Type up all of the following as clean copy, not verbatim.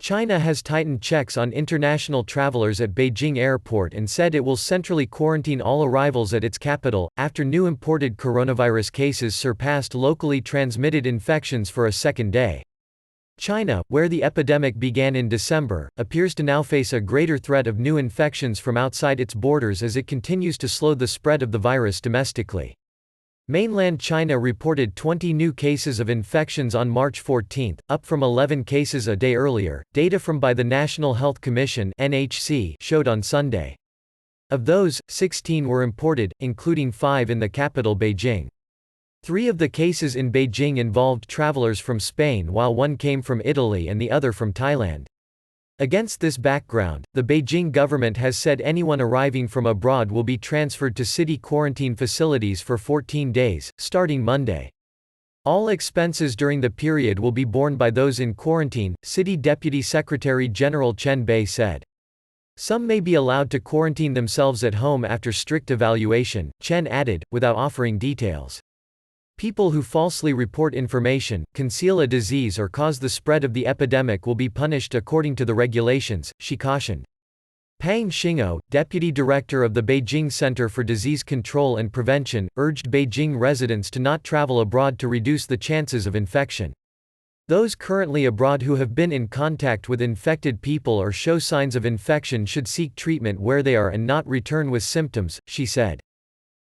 China has tightened checks on international travelers at Beijing Airport and said it will centrally quarantine all arrivals at its capital, after new imported coronavirus cases surpassed locally transmitted infections for a second day. China, where the epidemic began in December, appears to now face a greater threat of new infections from outside its borders as it continues to slow the spread of the virus domestically. Mainland China reported 20 new cases of infections on March 14, up from 11 cases a day earlier, data from by the National Health Commission (NHC) showed on Sunday. Of those, 16 were imported, including 5 in the capital Beijing. 3 of the cases in Beijing involved travelers from Spain while 1 came from Italy and the other from Thailand. Against this background, the Beijing government has said anyone arriving from abroad will be transferred to city quarantine facilities for 14 days, starting Monday. All expenses during the period will be borne by those in quarantine, City Deputy Secretary General Chen Bei said. Some may be allowed to quarantine themselves at home after strict evaluation, Chen added, without offering details. People who falsely report information, conceal a disease or cause the spread of the epidemic will be punished according to the regulations, she cautioned. Pang Xingou, deputy director of the Beijing Center for Disease Control and Prevention, urged Beijing residents to not travel abroad to reduce the chances of infection. Those currently abroad who have been in contact with infected people or show signs of infection should seek treatment where they are and not return with symptoms, she said.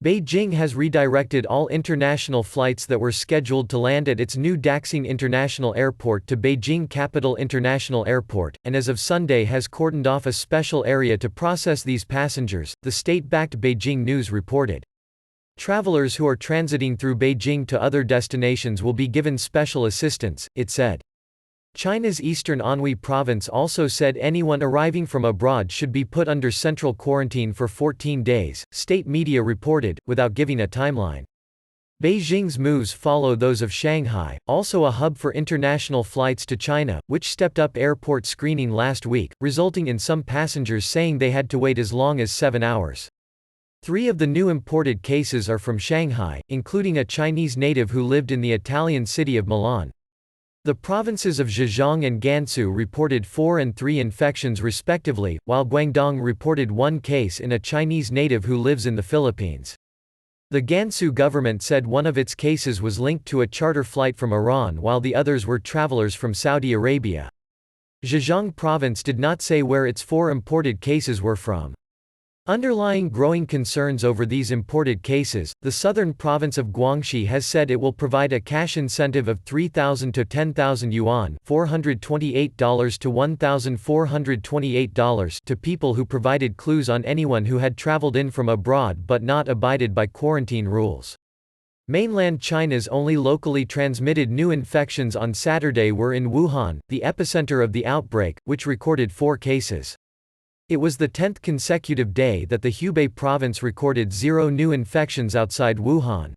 Beijing has redirected all international flights that were scheduled to land at its new Daxing International Airport to Beijing Capital International Airport, and as of Sunday has cordoned off a special area to process these passengers, the state-backed Beijing News reported. Travelers who are transiting through Beijing to other destinations will be given special assistance, it said. China's eastern Anhui province also said anyone arriving from abroad should be put under central quarantine for 14 days, state media reported, without giving a timeline. Beijing's moves follow those of Shanghai, also a hub for international flights to China, which stepped up airport screening last week, resulting in some passengers saying they had to wait as long as 7 hours. 3 of the new imported cases are from Shanghai, including a Chinese native who lived in the Italian city of Milan. The provinces of Zhejiang and Gansu reported 4 and 3 infections respectively, while Guangdong reported 1 case in a Chinese native who lives in the Philippines. The Gansu government said one of its cases was linked to a charter flight from Iran while the others were travelers from Saudi Arabia. Zhejiang province did not say where its 4 imported cases were from. Underlying growing concerns over these imported cases, the southern province of Guangxi has said it will provide a cash incentive of 3,000 to 10,000 yuan $428 to $1,428 to people who provided clues on anyone who had traveled in from abroad but not abided by quarantine rules. Mainland China's only locally transmitted new infections on Saturday were in Wuhan, the epicenter of the outbreak, which recorded 4 cases. It was the 10th consecutive day that the Hubei province recorded 0 new infections outside Wuhan.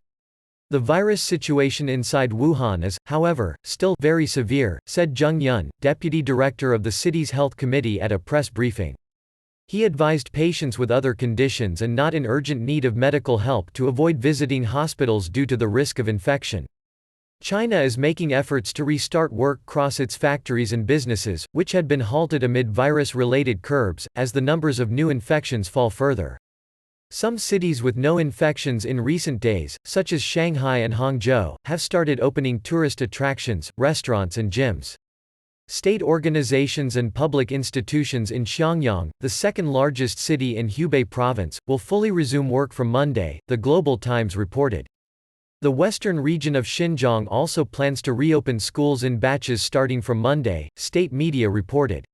The virus situation inside Wuhan is, however, still very severe, said Zheng Yun, deputy director of the city's health committee at a press briefing. He advised patients with other conditions and not in urgent need of medical help to avoid visiting hospitals due to the risk of infection. China is making efforts to restart work across its factories and businesses, which had been halted amid virus-related curbs, as the numbers of new infections fall further. Some cities with no infections in recent days, such as Shanghai and Hangzhou, have started opening tourist attractions, restaurants and gyms. State organizations and public institutions in Xiangyang, the second largest city in Hubei province, will fully resume work from Monday, the Global Times reported. The western region of Xinjiang also plans to reopen schools in batches starting from Monday, state media reported.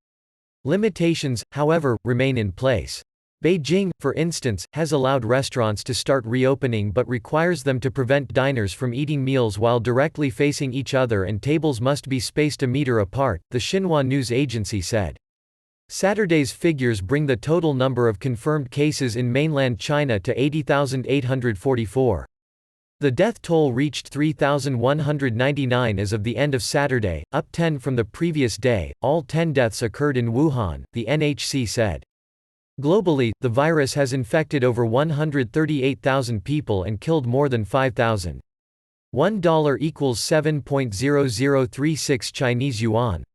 Limitations, however, remain in place. Beijing, for instance, has allowed restaurants to start reopening but requires them to prevent diners from eating meals while directly facing each other and tables must be spaced a meter apart, the Xinhua news agency said. Saturday's figures bring the total number of confirmed cases in mainland China to 80,844. The death toll reached 3,199 as of the end of Saturday, up 10 from the previous day. All 10 deaths occurred in Wuhan, the NHC said. Globally, the virus has infected over 138,000 people and killed more than 5,000. $1 equals 7.0036 Chinese yuan.